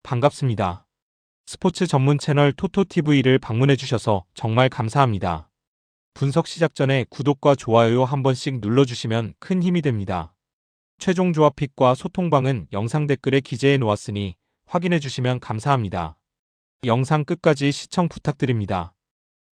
반갑습니다. 스포츠 전문 채널 토토TV를 방문해주셔서 정말 감사합니다. 분석 시작 전에 구독과 좋아요 한 번씩 눌러주시면 큰 힘이 됩니다. 최종 조합 픽과 소통방은 영상 댓글에 기재해 놓았으니 확인해주시면 감사합니다. 영상 끝까지 시청 부탁드립니다.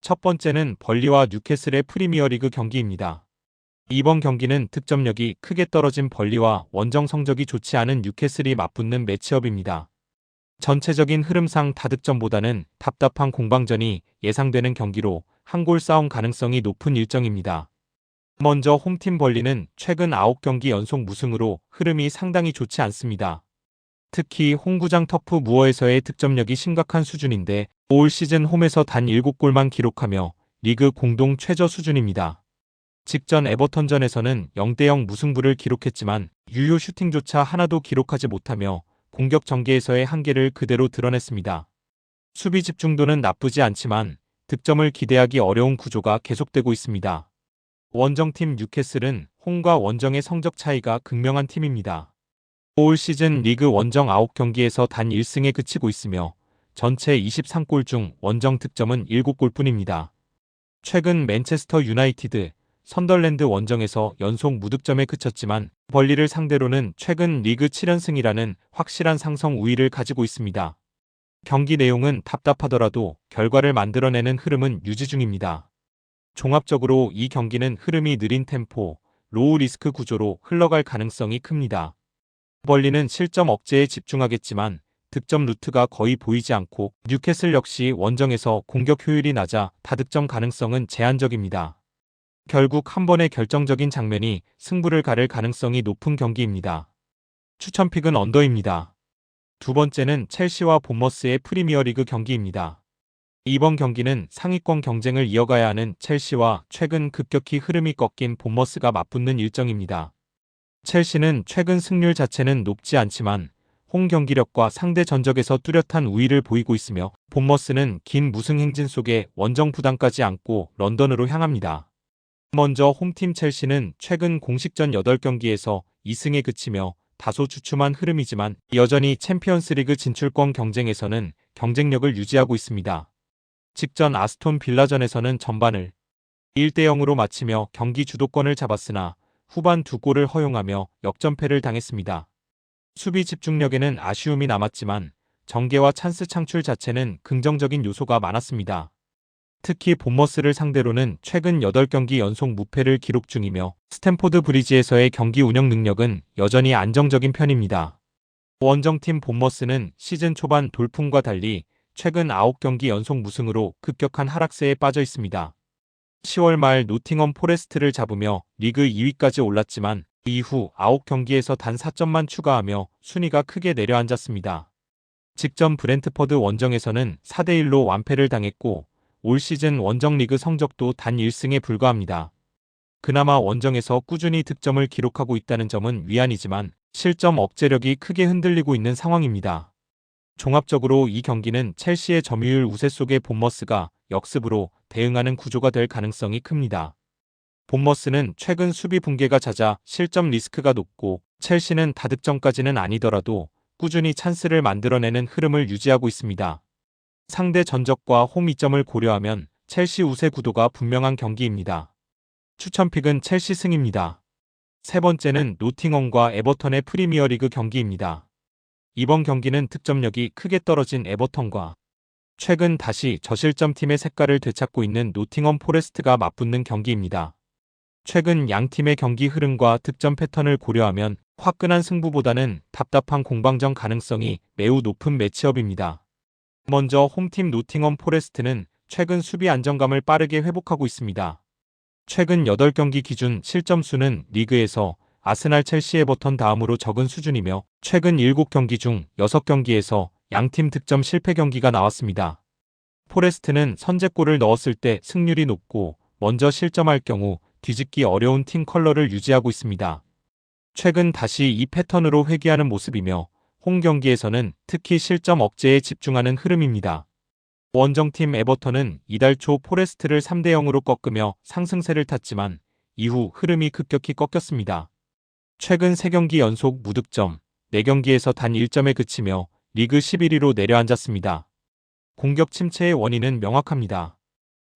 첫 번째는 벌리와 뉴캐슬의 프리미어리그 경기입니다. 이번 경기는 득점력이 크게 떨어진 벌리와 원정 성적이 좋지 않은 뉴캐슬이 맞붙는 매치업입니다. 전체적인 흐름상 다득점보다는 답답한 공방전이 예상되는 경기로 한 골 싸움 가능성이 높은 일정입니다. 먼저 홈팀 벌리는 최근 9경기 연속 무승으로 흐름이 상당히 좋지 않습니다. 특히 홈구장 터프 무어에서의 득점력이 심각한 수준인데 올 시즌 홈에서 단 7골만 기록하며 리그 공동 최저 수준입니다. 직전 에버턴전에서는 0대0 무승부를 기록했지만 유효 슈팅조차 하나도 기록하지 못하며 공격 전개에서의 한계를 그대로 드러냈습니다. 수비 집중도는 나쁘지 않지만 득점을 기대하기 어려운 구조가 계속되고 있습니다. 원정팀 뉴캐슬은 홈과 원정의 성적 차이가 극명한 팀입니다. 올 시즌 리그 원정 9경기에서 단 1승에 그치고 있으며 전체 23골 중 원정 득점은 7골 뿐입니다. 최근 맨체스터 유나이티드, 선덜랜드 원정에서 연속 무득점에 그쳤지만 벌리를 상대로는 최근 리그 7연승이라는 확실한 상성 우위를 가지고 있습니다. 경기 내용은 답답하더라도 결과를 만들어내는 흐름은 유지 중입니다. 종합적으로 이 경기는 흐름이 느린 템포, 로우 리스크 구조로 흘러갈 가능성이 큽니다. 벌리는 실점 억제에 집중하겠지만 득점 루트가 거의 보이지 않고 뉴캐슬 역시 원정에서 공격 효율이 낮아 다득점 가능성은 제한적입니다. 결국 한 번의 결정적인 장면이 승부를 가를 가능성이 높은 경기입니다. 추천픽은 언더입니다. 두 번째는 첼시와 본머스의 프리미어리그 경기입니다. 이번 경기는 상위권 경쟁을 이어가야 하는 첼시와 최근 급격히 흐름이 꺾인 본머스가 맞붙는 일정입니다. 첼시는 최근 승률 자체는 높지 않지만 홈 경기력과 상대 전적에서 뚜렷한 우위를 보이고 있으며 본머스는 긴 무승 행진 속에 원정 부담까지 안고 런던으로 향합니다. 먼저 홈팀 첼시는 최근 공식전 8경기에서 2승에 그치며 다소 주춤한 흐름이지만 여전히 챔피언스리그 진출권 경쟁에서는 경쟁력을 유지하고 있습니다. 직전 아스톤 빌라전에서는 전반을 1대0으로 마치며 경기 주도권을 잡았으나 후반 2골을 허용하며 역전패를 당했습니다. 수비 집중력에는 아쉬움이 남았지만 전개와 찬스 창출 자체는 긍정적인 요소가 많았습니다. 특히 본머스를 상대로는 최근 8경기 연속 무패를 기록 중이며 스탠포드 브리지에서의 경기 운영 능력은 여전히 안정적인 편입니다. 원정팀 본머스는 시즌 초반 돌풍과 달리 최근 9경기 연속 무승으로 급격한 하락세에 빠져 있습니다. 10월 말 노팅엄 포레스트를 잡으며 리그 2위까지 올랐지만 이후 9경기에서 단 4점만 추가하며 순위가 크게 내려앉았습니다. 직전 브렌트퍼드 원정에서는 4대1로 완패를 당했고 올 시즌 원정 리그 성적도 단 1승에 불과합니다. 그나마 원정에서 꾸준히 득점을 기록하고 있다는 점은 위안이지만 실점 억제력이 크게 흔들리고 있는 상황입니다. 종합적으로 이 경기는 첼시의 점유율 우세 속의 본머스가 역습으로 대응하는 구조가 될 가능성이 큽니다. 본머스는 최근 수비 붕괴가 잦아 실점 리스크가 높고 첼시는 다득점까지는 아니더라도 꾸준히 찬스를 만들어내는 흐름을 유지하고 있습니다. 상대 전적과 홈 이점을 고려하면 첼시 우세 구도가 분명한 경기입니다. 추천픽은 첼시 승입니다. 세 번째는 노팅엄과 에버턴의 프리미어리그 경기입니다. 이번 경기는 득점력이 크게 떨어진 에버턴과 최근 다시 저실점 팀의 색깔을 되찾고 있는 노팅엄 포레스트가 맞붙는 경기입니다. 최근 양 팀의 경기 흐름과 득점 패턴을 고려하면 화끈한 승부보다는 답답한 공방전 가능성이 매우 높은 매치업입니다. 먼저 홈팀 노팅엄 포레스트는 최근 수비 안정감을 빠르게 회복하고 있습니다. 최근 8경기 기준 실점 수는 리그에서 아스날, 첼시, 에버턴 다음으로 적은 수준이며 최근 7경기 중 6경기에서 양팀 득점 실패 경기가 나왔습니다. 포레스트는 선제골을 넣었을 때 승률이 높고 먼저 실점할 경우 뒤집기 어려운 팀 컬러를 유지하고 있습니다. 최근 다시 이 패턴으로 회귀하는 모습이며 홈 경기에서는 특히 실점 억제에 집중하는 흐름입니다. 원정팀 에버턴은 이달 초 포레스트를 3대0으로 꺾으며 상승세를 탔지만 이후 흐름이 급격히 꺾였습니다. 최근 3경기 연속 무득점, 4경기에서 단 1점에 그치며 리그 11위로 내려앉았습니다. 공격 침체의 원인은 명확합니다.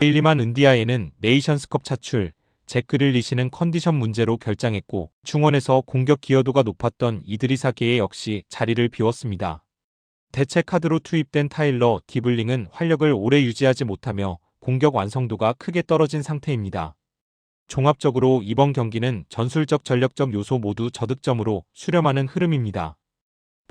에일리만 은디아에는 네이션스컵 차출, 잭 그릴리시는 컨디션 문제로 결장했고 중원에서 공격 기여도가 높았던 이드리사 게에 역시 자리를 비웠습니다. 대체 카드로 투입된 타일러 디블링은 활력을 오래 유지하지 못하며 공격 완성도가 크게 떨어진 상태입니다. 종합적으로 이번 경기는 전술적 전력적 요소 모두 저득점으로 수렴하는 흐름입니다.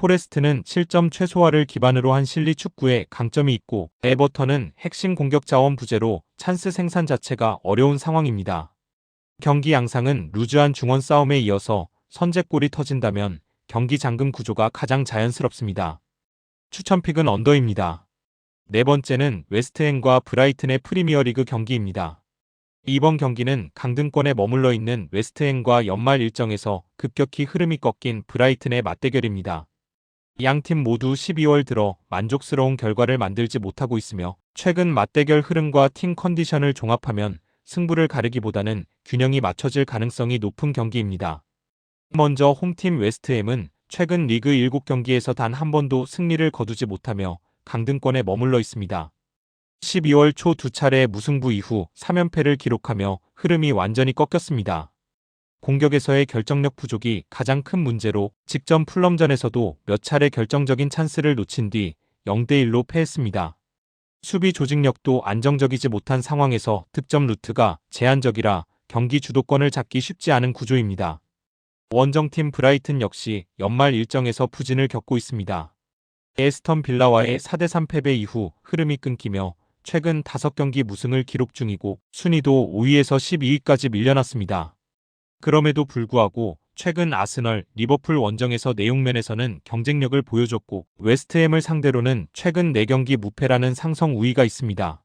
포레스트는 실점 최소화를 기반으로 한 실리 축구에 강점이 있고 에버턴은 핵심 공격 자원 부재로 찬스 생산 자체가 어려운 상황입니다. 경기 양상은 루즈한 중원 싸움에 이어서 선제골이 터진다면 경기 잠금 구조가 가장 자연스럽습니다. 추천픽은 언더입니다. 네 번째는 웨스트햄과 브라이튼의 프리미어리그 경기입니다. 이번 경기는 강등권에 머물러 있는 웨스트햄과 연말 일정에서 급격히 흐름이 꺾인 브라이튼의 맞대결입니다. 양팀 모두 12월 들어 만족스러운 결과를 만들지 못하고 있으며 최근 맞대결 흐름과 팀 컨디션을 종합하면 승부를 가르기보다는 균형이 맞춰질 가능성이 높은 경기입니다. 먼저 홈팀 웨스트햄은 최근 리그 7경기에서 단 한 번도 승리를 거두지 못하며 강등권에 머물러 있습니다. 12월 초 두 차례 무승부 이후 3연패를 기록하며 흐름이 완전히 꺾였습니다. 공격에서의 결정력 부족이 가장 큰 문제로 직전 풀럼전에서도 몇 차례 결정적인 찬스를 놓친 뒤 0대1로 패했습니다. 수비 조직력도 안정적이지 못한 상황에서 득점 루트가 제한적이라 경기 주도권을 잡기 쉽지 않은 구조입니다. 원정팀 브라이튼 역시 연말 일정에서 부진을 겪고 있습니다. 에스턴 빌라와의 4대3 패배 이후 흐름이 끊기며 최근 5경기 무승을 기록 중이고 순위도 5위에서 12위까지 밀려났습니다. 그럼에도 불구하고 최근 아스널, 리버풀 원정에서 내용면에서는 경쟁력을 보여줬고 웨스트햄을 상대로는 최근 4경기 무패라는 상성 우위가 있습니다.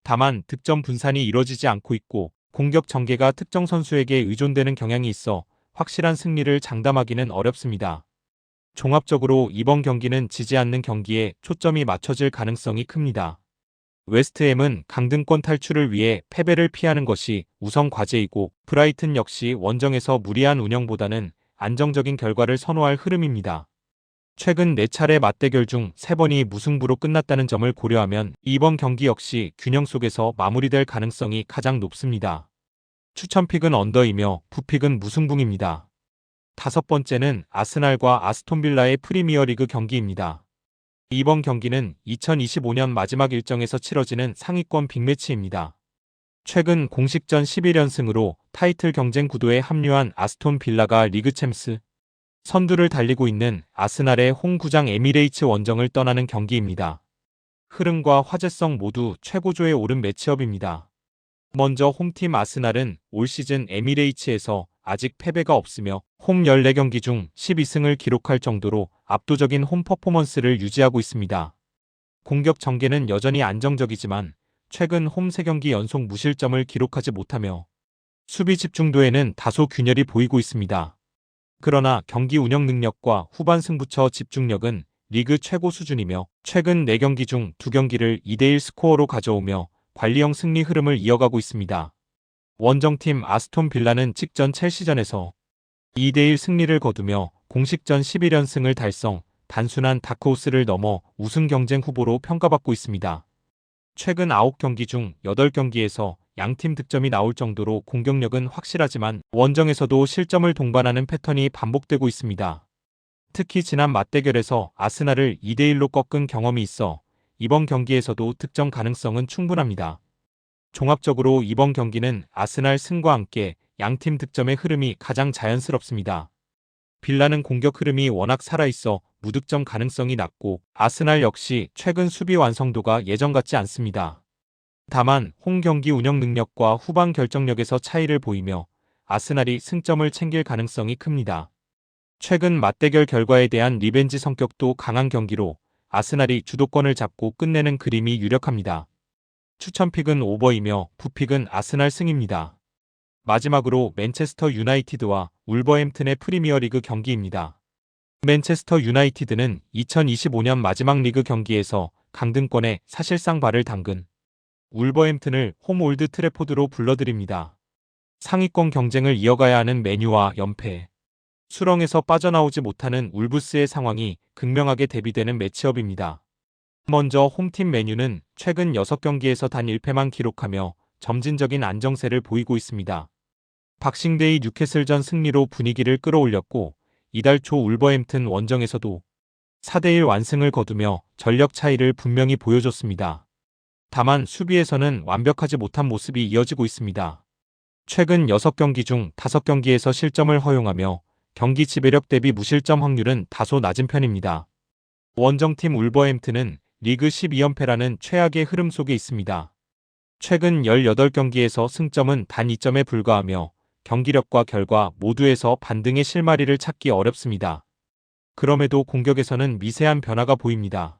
다만 득점 분산이 이뤄지지 않고 있고 공격 전개가 특정 선수에게 의존되는 경향이 있어 확실한 승리를 장담하기는 어렵습니다. 종합적으로 이번 경기는 지지 않는 경기에 초점이 맞춰질 가능성이 큽니다. 웨스트햄은 강등권 탈출을 위해 패배를 피하는 것이 우선 과제이고 브라이튼 역시 원정에서 무리한 운영보다는 안정적인 결과를 선호할 흐름입니다. 최근 4차례 맞대결 중 3번이 무승부로 끝났다는 점을 고려하면 이번 경기 역시 균형 속에서 마무리될 가능성이 가장 높습니다. 추천픽은 언더이며 부픽은 무승부입니다. 다섯 번째는 아스날과 아스톤빌라의 프리미어리그 경기입니다. 이번 경기는 2025년 마지막 일정에서 치러지는 상위권 빅매치입니다. 최근 공식전 11연승으로 타이틀 경쟁 구도에 합류한 아스톤 빌라가 리그 챔스 선두를 달리고 있는 아스날의 홈구장 에미레이츠 원정을 떠나는 경기입니다. 흐름과 화제성 모두 최고조에 오른 매치업입니다. 먼저 홈팀 아스날은 올 시즌 에미레이츠에서 아직 패배가 없으며 홈 14경기 중 12승을 기록할 정도로 압도적인 홈 퍼포먼스를 유지하고 있습니다. 공격 전개는 여전히 안정적이지만 최근 홈 3경기 연속 무실점을 기록하지 못하며 수비 집중도에는 다소 균열이 보이고 있습니다. 그러나 경기 운영 능력과 후반 승부처 집중력은 리그 최고 수준이며 최근 4경기 중 2경기를 2대1 스코어로 가져오며 관리형 승리 흐름을 이어가고 있습니다. 원정팀 아스톤 빌라는 직전 첼시전에서 2대1 승리를 거두며 공식전 11연승을 달성, 단순한 다크호스를 넘어 우승 경쟁 후보로 평가받고 있습니다. 최근 9경기 중 8경기에서 양팀 득점이 나올 정도로 공격력은 확실하지만 원정에서도 실점을 동반하는 패턴이 반복되고 있습니다. 특히 지난 맞대결에서 아스날을 2대1로 꺾은 경험이 있어 이번 경기에서도 득점 가능성은 충분합니다. 종합적으로 이번 경기는 아스날 승과 함께 양팀 득점의 흐름이 가장 자연스럽습니다. 빌라는 공격 흐름이 워낙 살아있어 무득점 가능성이 낮고 아스날 역시 최근 수비 완성도가 예전 같지 않습니다. 다만 홈 경기 운영 능력과 후반 결정력에서 차이를 보이며 아스날이 승점을 챙길 가능성이 큽니다. 최근 맞대결 결과에 대한 리벤지 성격도 강한 경기로 아스날이 주도권을 잡고 끝내는 그림이 유력합니다. 추천픽은 오버이며 부픽은 아스날 승입니다. 마지막으로 맨체스터 유나이티드와 울버햄튼의 프리미어리그 경기입니다. 맨체스터 유나이티드는 2025년 마지막 리그 경기에서 강등권에 사실상 발을 담근 울버햄튼을 홈 올드 트래포드로 불러들입니다. 상위권 경쟁을 이어가야 하는 맨유와 연패. 수렁에서 빠져나오지 못하는 울브스의 상황이 극명하게 대비되는 매치업입니다. 먼저 홈팀 맨유는 최근 6경기에서 단 1패만 기록하며 점진적인 안정세를 보이고 있습니다. 박싱데이 뉴캐슬전 승리로 분위기를 끌어올렸고 이달 초 울버햄튼 원정에서도 4대1 완승을 거두며 전력 차이를 분명히 보여줬습니다. 다만 수비에서는 완벽하지 못한 모습이 이어지고 있습니다. 최근 6경기 중 5경기에서 실점을 허용하며 경기 지배력 대비 무실점 확률은 다소 낮은 편입니다. 원정팀 울버햄튼은 리그 12연패라는 최악의 흐름 속에 있습니다. 최근 18경기에서 승점은 단 2점에 불과하며 경기력과 결과 모두에서 반등의 실마리를 찾기 어렵습니다. 그럼에도 공격에서는 미세한 변화가 보입니다.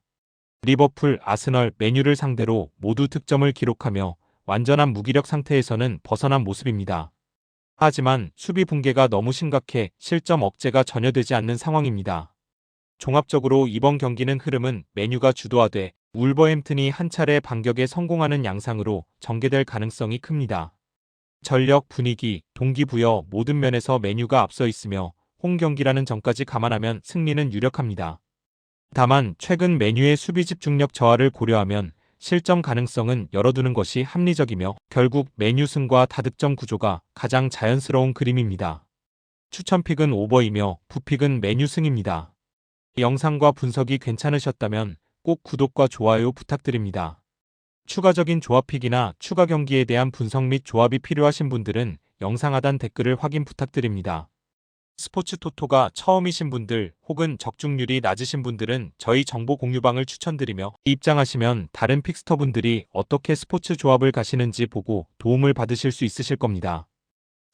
리버풀, 아스널, 맨유를 상대로 모두 득점을 기록하며 완전한 무기력 상태에서는 벗어난 모습입니다. 하지만 수비 붕괴가 너무 심각해 실점 억제가 전혀 되지 않는 상황입니다. 종합적으로 이번 경기는 흐름은 맨유가 주도하되 울버햄튼이 한 차례 반격에 성공하는 양상으로 전개될 가능성이 큽니다. 전력, 분위기, 동기부여 모든 면에서 맨유가 앞서 있으며 홈 경기라는 점까지 감안하면 승리는 유력합니다. 다만 최근 맨유의 수비 집중력 저하를 고려하면 실점 가능성은 열어두는 것이 합리적이며 결국 맨유 승과 다득점 구조가 가장 자연스러운 그림입니다. 추천픽은 오버이며 부픽은 맨유 승입니다. 영상과 분석이 괜찮으셨다면 꼭 구독과 좋아요 부탁드립니다. 추가적인 조합픽이나 추가 경기에 대한 분석 및 조합이 필요하신 분들은 영상 하단 댓글을 확인 부탁드립니다. 스포츠 토토가 처음이신 분들 혹은 적중률이 낮으신 분들은 저희 정보 공유방을 추천드리며 입장하시면 다른 픽스터분들이 어떻게 스포츠 조합을 가시는지 보고 도움을 받으실 수 있으실 겁니다.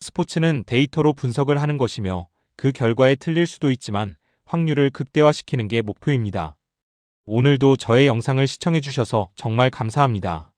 스포츠는 데이터로 분석을 하는 것이며 그 결과에 틀릴 수도 있지만 확률을 극대화시키는 게 목표입니다. 오늘도 저의 영상을 시청해주셔서 정말 감사합니다.